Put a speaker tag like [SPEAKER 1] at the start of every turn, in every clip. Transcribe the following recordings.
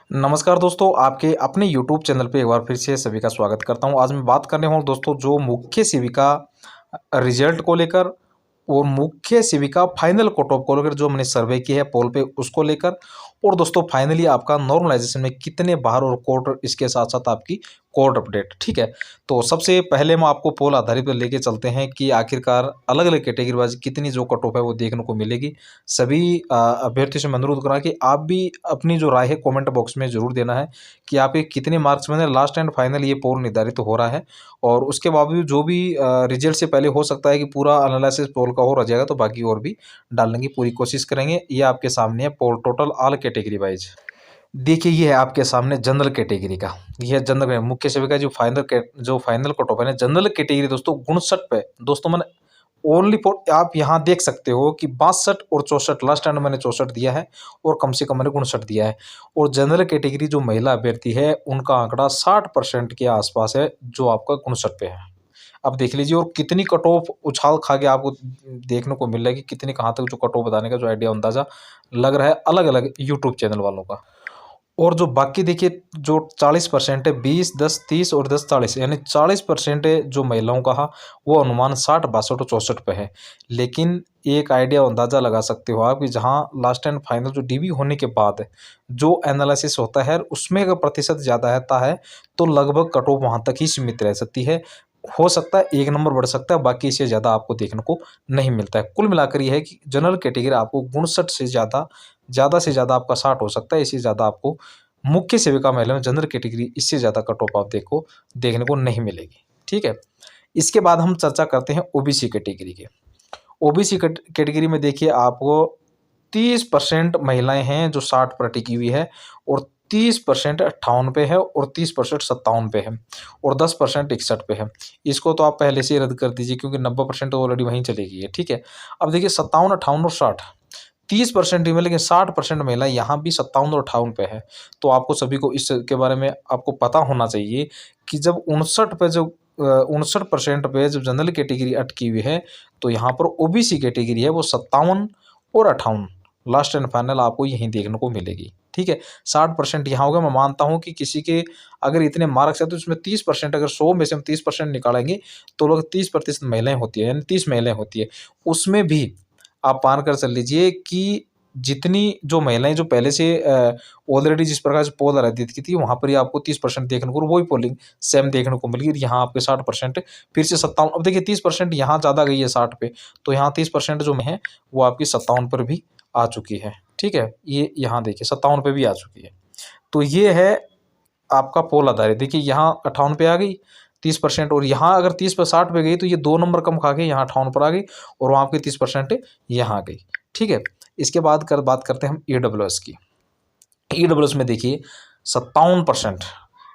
[SPEAKER 1] नमस्कार दोस्तों, आपके अपने यूट्यूब चैनल पे एक बार फिर से सभी का स्वागत करता हूँ। आज मैं बात करने वाला हूँ दोस्तों जो मुख्य सेविका रिजल्ट को लेकर और मुख्य सेविका फाइनल कट ऑफ को लेकर जो मैंने सर्वे की है पोल पे उसको लेकर। और दोस्तों फाइनली आपका नॉर्मलाइजेशन में कितने बार और कोर्ट इसके साथ साथ आपकी कोर्ट अपडेट। ठीक है, तो सबसे पहले मैं आपको पोल आधारित पर लेके चलते हैं कि आखिरकार अलग अलग कैटेगरी वाइज कितनी जो कट ऑफ है वो देखने को मिलेगी। सभी अभ्यर्थियों से मैं अनुरोध करा कि आप भी अपनी जो राय है कमेंट बॉक्स में जरूर देना है कि आपके कितने मार्क्स में लास्ट एंड फाइनल ये पोल निर्धारित हो रहा है। और उसके बावजूद जो भी रिजल्ट से पहले हो सकता है कि पूरा एनालिसिस पोल का हो रह जाएगा, तो बाकी और भी डालने की पूरी कोशिश करेंगे। ये आपके सामने है पोल टोटल ऑल कैटेगरी वाइज। देखिए ये है आपके सामने जनरल कैटेगरी का। यह जनरल मुख्य सेविका जो फाइनल कट ऑफ है ना जनरल कैटेगरी दोस्तों 59 पे। दोस्तों मैंने ओनली फॉर आप यहाँ देख सकते हो कि 62 और 64 लास्ट टाइम मैंने 64 दिया है और कम से कम मैंने 59 दिया है। और जनरल कैटेगरी जो महिला अभ्यर्थी है उनका आंकड़ा 60% के आसपास है जो आपका 59 पे है। अब देख लीजिए और कितनी कट ऑफ उछाल खा के आपको देखने को मिल रहा है कि कितनी कहाँ तक जो कट ऑफ बताने का जो आइडिया अंदाजा लग रहा है अलग अलग यूट्यूब चैनल वालों का। और जो बाकी देखिए जो 40% है 20, 10, 30 और 10, 40 यानी 40% है जो महिलाओं का है वो अनुमान 60, 62 और 64 पे है। लेकिन एक आइडिया अंदाज़ा लगा सकते हो आप कि जहाँ लास्ट एंड फाइनल जो डीबी होने के बाद जो एनालिसिस होता है उसमें अगर प्रतिशत ज़्यादा रहता है तो लगभग कट ऑफ वहाँ तक ही सीमित रह सकती है। हो सकता है एक नंबर बढ़ सकता है, बाकी इससे ज़्यादा आपको देखने को नहीं मिलता है। कुल मिलाकर ये है कि जनरल कैटेगरी आपको 59 से ज़्यादा आपका 60 हो सकता है, इससे ज़्यादा आपको मुख्य सेविका महिला में जनरल कैटेगरी इससे ज़्यादा कट ऑफ आप देखने को नहीं मिलेगी। ठीक है, इसके बाद हम चर्चा करते हैं ओबीसी कैटेगरी के। ओबीसी कैटेगरी में देखिए आपको 30% महिलाएं हैं जो 60 पर टिकी हुई है और 30% 58 पे है और 30% 57 पे है और 10% 61 पे है। इसको तो आप पहले से ही रद्द कर दीजिए क्योंकि 90% तो ऑलरेडी वहीं चली गई है। ठीक है, अब देखिए 57, 58 और 60 30% ही में, लेकिन 60% महिला यहाँ भी 57 और 58 पे है। तो आपको सभी को इसके बारे में आपको पता होना चाहिए कि जब 59% पे जब जनरल कैटेगरी अटकी हुई है तो यहाँ पर ओबीसी कैटेगरी है वो 57 और 58 लास्ट एंड फाइनल आपको यहीं देखने को मिलेगी। ठीक है, 60% यहाँ होगा। मैं मानता हूँ कि किसी के अगर इतने मार्क्स है तो उसमें 30%, अगर 100 में से हम 30% निकालेंगे तो लोग 30% महिलाएं होती है, यानी 30 महिलाएं होती है। उसमें भी आप मान कर चल लीजिए कि जितनी जो महिलाएं जो पहले से ऑलरेडी जिस प्रकार से पोल आराधित की थी वहां पर ही आपको 30% देखने को वही पोलिंग सेम देखने को मिलेगी। यहाँ आपके 60% फिर से 57। अब देखिए 30% यहाँ ज़्यादा गई है 60 पे, तो यहाँ 30% जो है वो आपकी 57 पर भी आ चुकी है। ठीक है, ये यहाँ देखिए 57 पे भी आ चुकी है। तो ये है आपका पोल आधारित। देखिए यहाँ 58 पे आ गई 30%, और यहाँ अगर 30 पर 60 पे गई तो ये 2 नंबर कम खा के यहाँ 58 पर आ गई और वहाँ आपकी 30% यहाँ आ गई। ठीक है, इसके बाद बात करते हैं हम ईडब्ल्यूएस की। ईडब्ल्यूएस में देखिए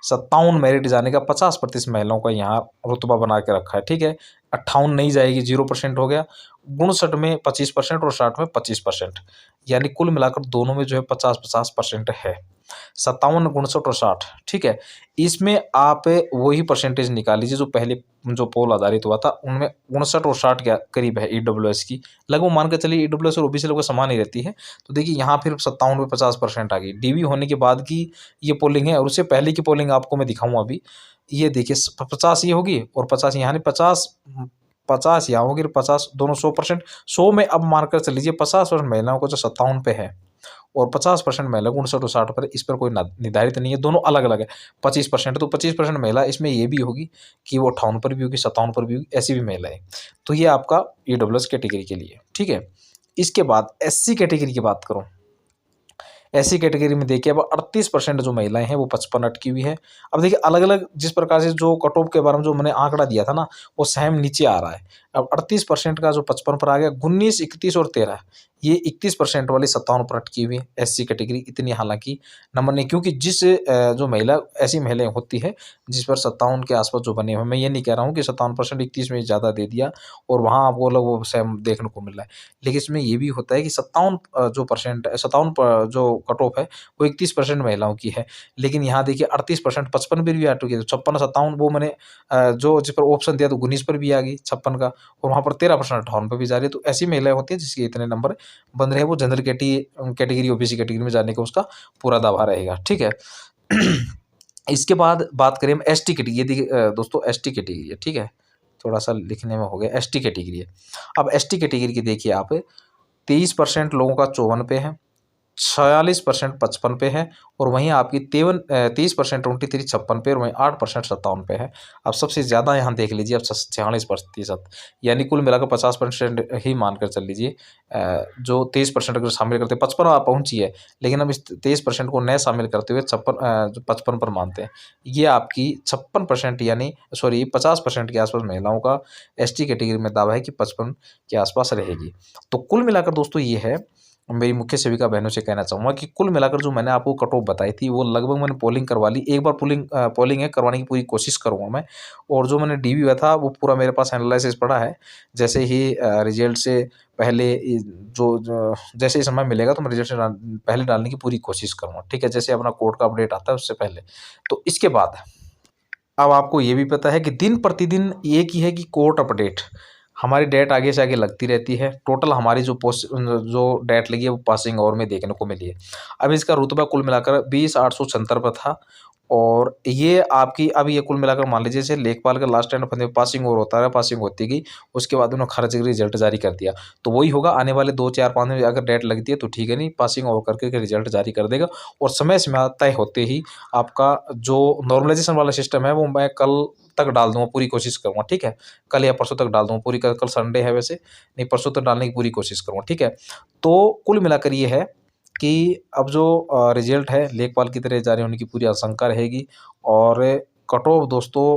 [SPEAKER 1] 57 मेरिट जाने का 50% महिलाओं का यहाँ रुतबा बना के रखा है। ठीक है, 58 नहीं जाएगी 0% हो गया, 59 में 25% और 60 में 25%, यानी कुल मिलाकर दोनों में जो है 50-50% है। 57, 59 और 60। ठीक है, इसमें आप वही परसेंटेज निकाल लीजिए जो पहले जो पोल आधारित हुआ था उनमें 59 और 60 के करीब है ईडब्ल्यूएस की। लगभग मान के चलिए ईडब्ल्यूएस और ओबीसी लोगों समान ही रहती है। तो देखिए यहाँ फिर 57 पे 50% आ गई। डीबी होने के बाद की ये पोलिंग है और उससे पहले की पोलिंग आपको मैं दिखाऊँ अभी। ये देखिए 50 ये होगी और 50 यहाँ, 50 यहाँ होगी, 50 दोनों 100%। 100 में अब मानकर चल लीजिए 50% महिलाओं को जो 57 पे है और 50% महिला 59 और 60 पर, इस पर कोई निर्धारित नहीं है, दोनों अलग अलग है। 25% तो 25% महिला इसमें ये भी होगी कि वो 58 पर भी होगी, 57 पर भी होगी, ऐसी भी महिलाएं। तो ये आपका ईडब्ल्यूएस कैटेगरी के लिए। ठीक है, इसके बाद एससी कैटेगरी की बात करूं। एससी कैटेगरी में देखिए अब 38% जो महिलाएं हैं वो 55 अटकी हुई है। अब देखिए अलग अलग जिस प्रकार से जो कट ऑफ के बारे में जो मैंने आंकड़ा दिया था ना वो सेम नीचे आ रहा है। अब 38% का जो 55 पर आ गया, 19, 31 और 13 ये 31% वाली 57 पर अटकी हुई है एससी कैटेगरी। इतनी हालांकि नंबर नहीं, क्योंकि जिस जो महिला ऐसी महिलाएं होती है जिस पर 57 के आसपास जो बने हुए, मैं ये नहीं कह रहा हूँ कि 57% 31 में ज़्यादा दे दिया और वहाँ आपको लोग वो सेम देखने को मिल रहा है। लेकिन इसमें ये भी होता है कि 57 जो परसेंट 57 जो कट ऑफ है वो 31% महिलाओं की है। लेकिन यहाँ देखिए 38% 55 पर भी आ चुकी है। तो 56, 57 वो मैंने जो जिस पर ऑप्शन दिया तो 19 पर भी आ गई 56 का, और वहाँ पर 13% 58 पर भी जा रही है। तो ऐसी महिलाएं होती है जिसके इतने नंबर बंद रहे वो जनरल कैटेगरी ओबीसी कैटेगरी में जाने का उसका पूरा दावा रहेगा। ठीक है। इसके बाद बात करें हम एसटी कैटेगरी। ये देखिए दोस्तों एसटी कैटेगरी है। ठीक है, थोड़ा सा लिखने में हो गया, एसटी कैटेगरी है। अब एसटी कैटेगरी की देखिए आप 23% लोगों का 54 पे है, 46% 55 पे है, और वहीं आपकी 23% 23 56 पे, और वहीं 8% 57 पे है। अब सबसे ज़्यादा यहाँ देख लीजिए, अब 46%, यानी कुल मिलाकर 50% ही मानकर चल लीजिए। जो 23% अगर शामिल करते 55 आप पहुँची है, लेकिन अब इस 23% को न शामिल करते हुए 55 पर मानते हैं। ये आपकी 56% यानी सॉरी 50% के आसपास महिलाओं का एसटी कैटेगरी में दावा है कि 55 के आसपास रहेगी। तो कुल मिलाकर दोस्तों ये है, मेरी मुख्य सेविका बहनों से कहना चाहूँगा कि कुल मिलाकर जो मैंने आपको कट ऑफ बताई थी वो लगभग मैंने पोलिंग करवा ली। एक बार पोलिंग है करवाने की पूरी कोशिश करूँगा मैं, और जो मैंने डीबी हुआ था वो पूरा मेरे पास एनालिसिस पड़ा है। जैसे ही रिजल्ट से पहले जैसे ही समय मिलेगा तो मैं रिजल्ट से पहले डालने की पूरी कोशिश करूँगा। ठीक है, जैसे अपना कोर्ट का अपडेट आता है उससे पहले। तो इसके बाद अब आपको ये भी पता है कि दिन प्रतिदिन एक ही है कि कोर्ट अपडेट हमारी डेट आगे से आगे लगती रहती है। टोटल हमारी जो डेट लगी है वो पासिंग आवर में देखने को मिली है। अब इसका रुतबा कुल मिलाकर 20,876 पर था, और ये आपकी अब ये कुल मिलाकर मान लीजिए जैसे लेखपाल का लास्ट टाइम अपने पासिंग ओवर होता रहा, पासिंग होती गई, उसके बाद उन्होंने खर्च का रिजल्ट जारी कर दिया। तो वही होगा आने वाले 2-4-5 में अगर डेट लगती है तो ठीक है, नहीं पासिंग ओवर करके रिजल्ट जारी कर देगा, और समय सीमा तय होते ही आपका जो नॉर्मलाइजेशन वाला सिस्टम है वो मैं कल तक डाल दूंगा, पूरी कोशिश करूँगा। ठीक है, कल या परसों तक डाल दूंगा पूरी, कल संडे है वैसे, नहीं परसों तक डालने की पूरी कोशिश करूँगा। ठीक है, तो कुल मिलाकर ये है कि अब जो रिजल्ट है लेखपाल की तरह जारी होने की पूरी आशंका रहेगी। और कट ऑफ दोस्तों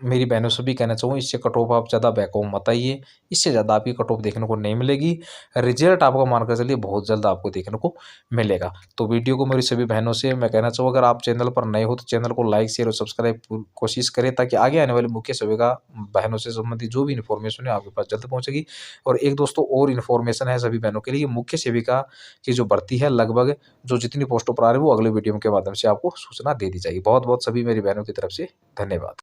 [SPEAKER 1] मेरी बहनों से भी कहना चाहूँगा, इससे कट ऑफ आप ज़्यादा बैकऑफ मत आइए, इससे ज़्यादा आपकी कट ऑफ देखने को नहीं मिलेगी। रिजल्ट आपको मानकर चलिए बहुत जल्द आपको देखने को मिलेगा। तो वीडियो को मेरी सभी बहनों से मैं कहना चाहूँगा, अगर आप चैनल पर नए हो तो चैनल को लाइक शेयर और सब्सक्राइब कोशिश करें, ताकि आगे आने वाली मुख्य सेविका बहनों से संबंधित जो भी इन्फॉर्मेशन है आपके पास जल्द पहुँचेगी। और एक दोस्तों और इन्फॉर्मेशन है सभी बहनों के लिए, मुख्य सेविका की जो भर्ती है लगभग जो जितनी पोस्टों पर आ रही है वो अगले वीडियो के माध्यम से आपको सूचना दे दी जाएगी। बहुत बहुत सभी मेरी बहनों की तरफ से धन्यवाद।